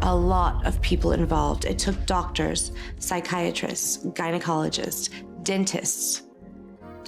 a lot of people involved. It took doctors, psychiatrists, gynecologists, dentists.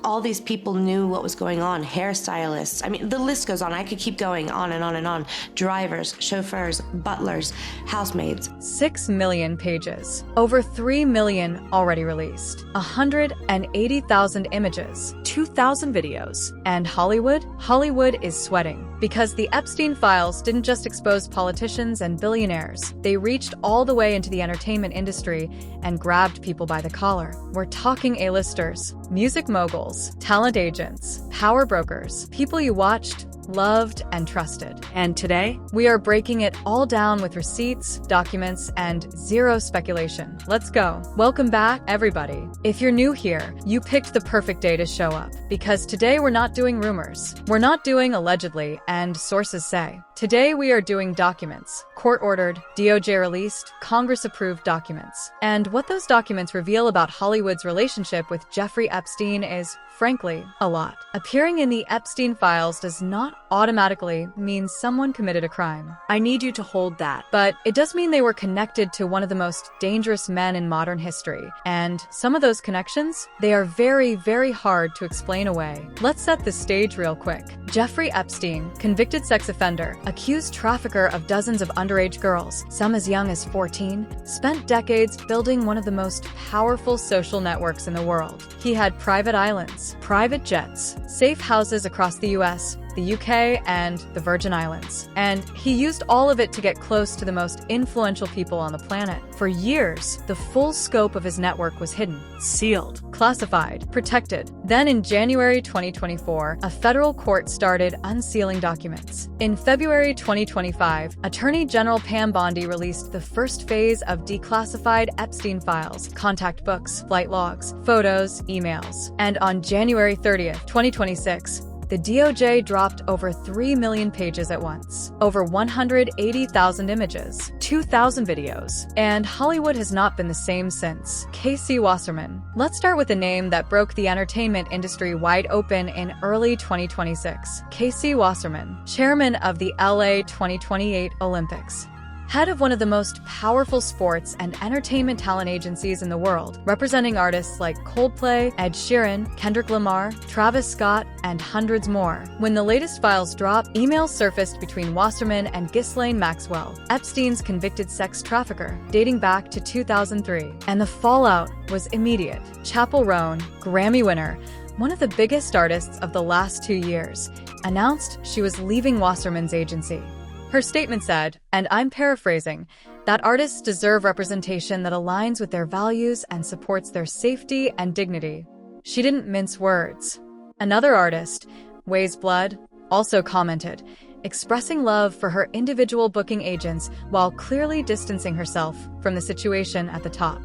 All these people knew what was going on, hairstylists. I mean, the list goes on. I could keep going on and on and on. Drivers, chauffeurs, butlers, housemaids. 6 million pages. Over 3 million already released. 180,000 images. 2,000 videos. And Hollywood? Hollywood is sweating. Because the Epstein files didn't just expose politicians and billionaires. They reached all the way into the entertainment industry and grabbed people by the collar. We're talking A-listers, music moguls, talent agents, power brokers, people you watched, loved, and trusted. And today, we are breaking it all down with receipts, documents, and zero speculation. Let's go. Welcome back, everybody. If you're new here, you picked the perfect day to show up, because today we're not doing rumors. We're not doing allegedly and sources say. Today we are doing documents, court-ordered, DOJ-released, Congress-approved documents. And what those documents reveal about Hollywood's relationship with Jeffrey Epstein is, frankly, a lot. Appearing in the Epstein files does not automatically mean someone committed a crime. I need you to hold that. But it does mean they were connected to one of the most dangerous men in modern history. And some of those connections, they are very, very hard to explain away. Let's set the stage real quick. Jeffrey Epstein, convicted sex offender, accused trafficker of dozens of underage girls, some as young as 14, spent decades building one of the most powerful social networks in the world. He had private islands, private jets, safe houses across the US, the UK, and the Virgin Islands. And he used all of it to get close to the most influential people on the planet. For years, the full scope of his network was hidden, sealed, classified, protected. Then in January 2024, a federal court started unsealing documents. In February 2025, Attorney General Pam Bondi released the first phase of declassified Epstein files, contact books, flight logs, photos, emails. And on January 30th, 2026, the DOJ dropped over 3 million pages at once, over 180,000 images, 2,000 videos, and Hollywood has not been the same since. Casey Wasserman. Let's start with a name that broke the entertainment industry wide open in early 2026. Casey Wasserman, chairman of the LA 2028 Olympics. Head of one of the most powerful sports and entertainment talent agencies in the world, representing artists like Coldplay, Ed Sheeran, Kendrick Lamar, Travis Scott, and hundreds more. When the latest files dropped, emails surfaced between Wasserman and Ghislaine Maxwell, Epstein's convicted sex trafficker, dating back to 2003. And the fallout was immediate. Chappell Roan, Grammy winner, one of the biggest artists of the last 2 years, announced she was leaving Wasserman's agency. Her statement said, and I'm paraphrasing, that artists deserve representation that aligns with their values and supports their safety and dignity. She didn't mince words. Another artist, Ways Blood, also commented, expressing love for her individual booking agents while clearly distancing herself from the situation at the top.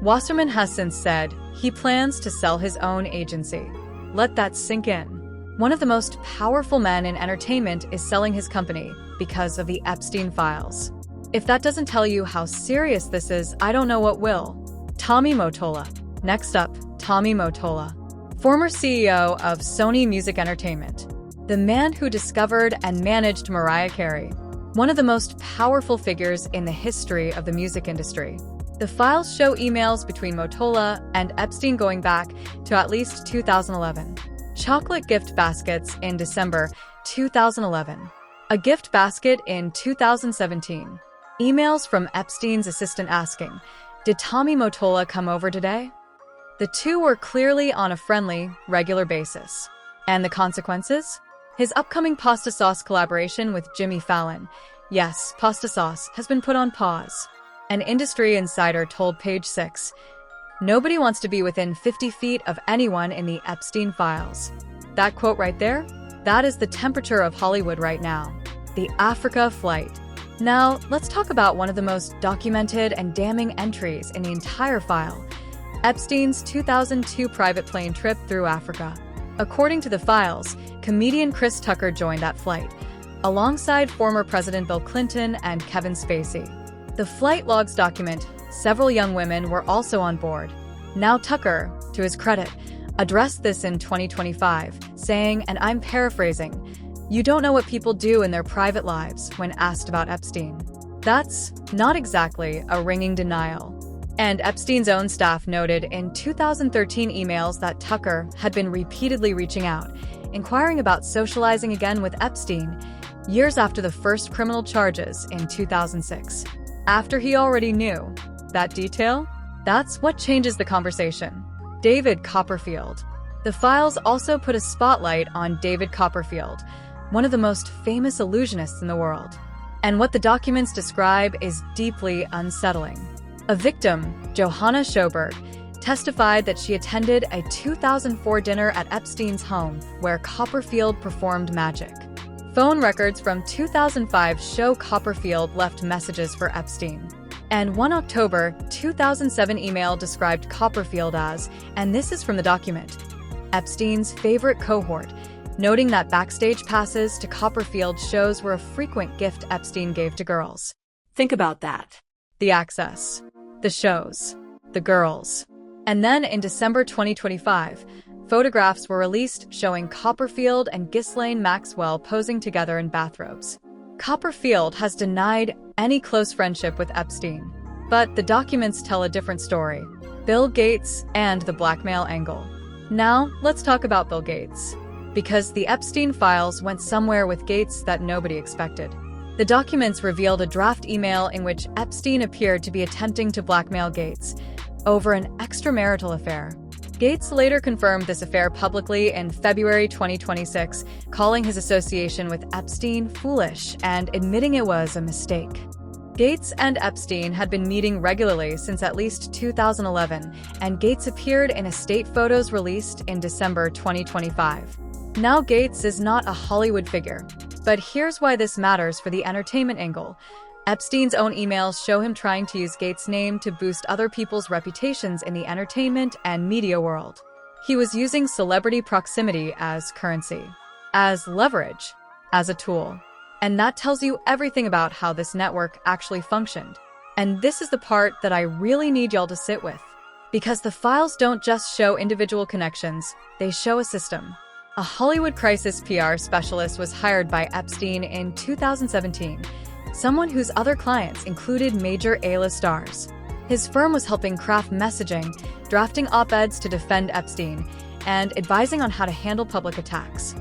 Wasserman has since said he plans to sell his own agency. Let that sink in. One of the most powerful men in entertainment is selling his company because of the Epstein files. If that doesn't tell you how serious this is, I don't know what will. Tommy Mottola. Next up, Tommy Mottola, former CEO of Sony Music Entertainment, the man who discovered and managed Mariah Carey, one of the most powerful figures in the history of the music industry. The files show emails between Mottola and Epstein going back to at least 2011. Chocolate gift baskets in December 2011. A gift basket in 2017. Emails from Epstein's assistant asking, did Tommy Mottola come over today? The two were clearly on a friendly, regular basis. And the consequences? His upcoming pasta sauce collaboration with Jimmy Fallon. Yes, pasta sauce has been put on pause. An industry insider told Page 6, nobody wants to be within 50 feet of anyone in the Epstein files. That quote right there? That is the temperature of Hollywood right now. The Africa flight. Now, let's talk about one of the most documented and damning entries in the entire file. Epstein's 2002 private plane trip through Africa. According to the files, comedian Chris Tucker joined that flight, alongside former President Bill Clinton and Kevin Spacey. The flight logs document several young women were also on board. Now Tucker, to his credit, addressed this in 2025, saying, and I'm paraphrasing, "You don't know what people do in their private lives," when asked about Epstein. That's not exactly a ringing denial. And Epstein's own staff noted in 2013 emails that Tucker had been repeatedly reaching out, inquiring about socializing again with Epstein, years after the first criminal charges in 2006. After he already knew that detail, that's what changes the conversation. David Copperfield. The files also put a spotlight on David Copperfield, one of the most famous illusionists in the world. And what the documents describe is deeply unsettling. A victim, Johanna Schoberg, testified that she attended a 2004 dinner at Epstein's home where Copperfield performed magic. Phone records from 2005 show Copperfield left messages for Epstein. And one October 2007 email described Copperfield as, and this is from the document, Epstein's favorite cohort, noting that backstage passes to Copperfield shows were a frequent gift Epstein gave to girls. Think about that. The access, the shows, the girls. And then in December 2025, photographs were released showing Copperfield and Ghislaine Maxwell posing together in bathrobes. Copperfield has denied any close friendship with Epstein, but the documents tell a different story: Bill Gates and the blackmail angle. Now, let's talk about Bill Gates, because the Epstein files went somewhere with Gates that nobody expected. The documents revealed a draft email in which Epstein appeared to be attempting to blackmail Gates over an extramarital affair. Gates later confirmed this affair publicly in February 2026, calling his association with Epstein foolish and admitting it was a mistake. Gates and Epstein had been meeting regularly since at least 2011, and Gates appeared in estate photos released in December 2025. Now Gates is not a Hollywood figure, but here's why this matters for the entertainment angle. Epstein's own emails show him trying to use Gates' name to boost other people's reputations in the entertainment and media world. He was using celebrity proximity as currency, as leverage, as a tool. And that tells you everything about how this network actually functioned. And this is the part that I really need y'all to sit with. Because the files don't just show individual connections, they show a system. A Hollywood crisis PR specialist was hired by Epstein in 2017, someone whose other clients included major A-list stars. His firm was helping craft messaging, drafting op-eds to defend Epstein, and advising on how to handle public attacks.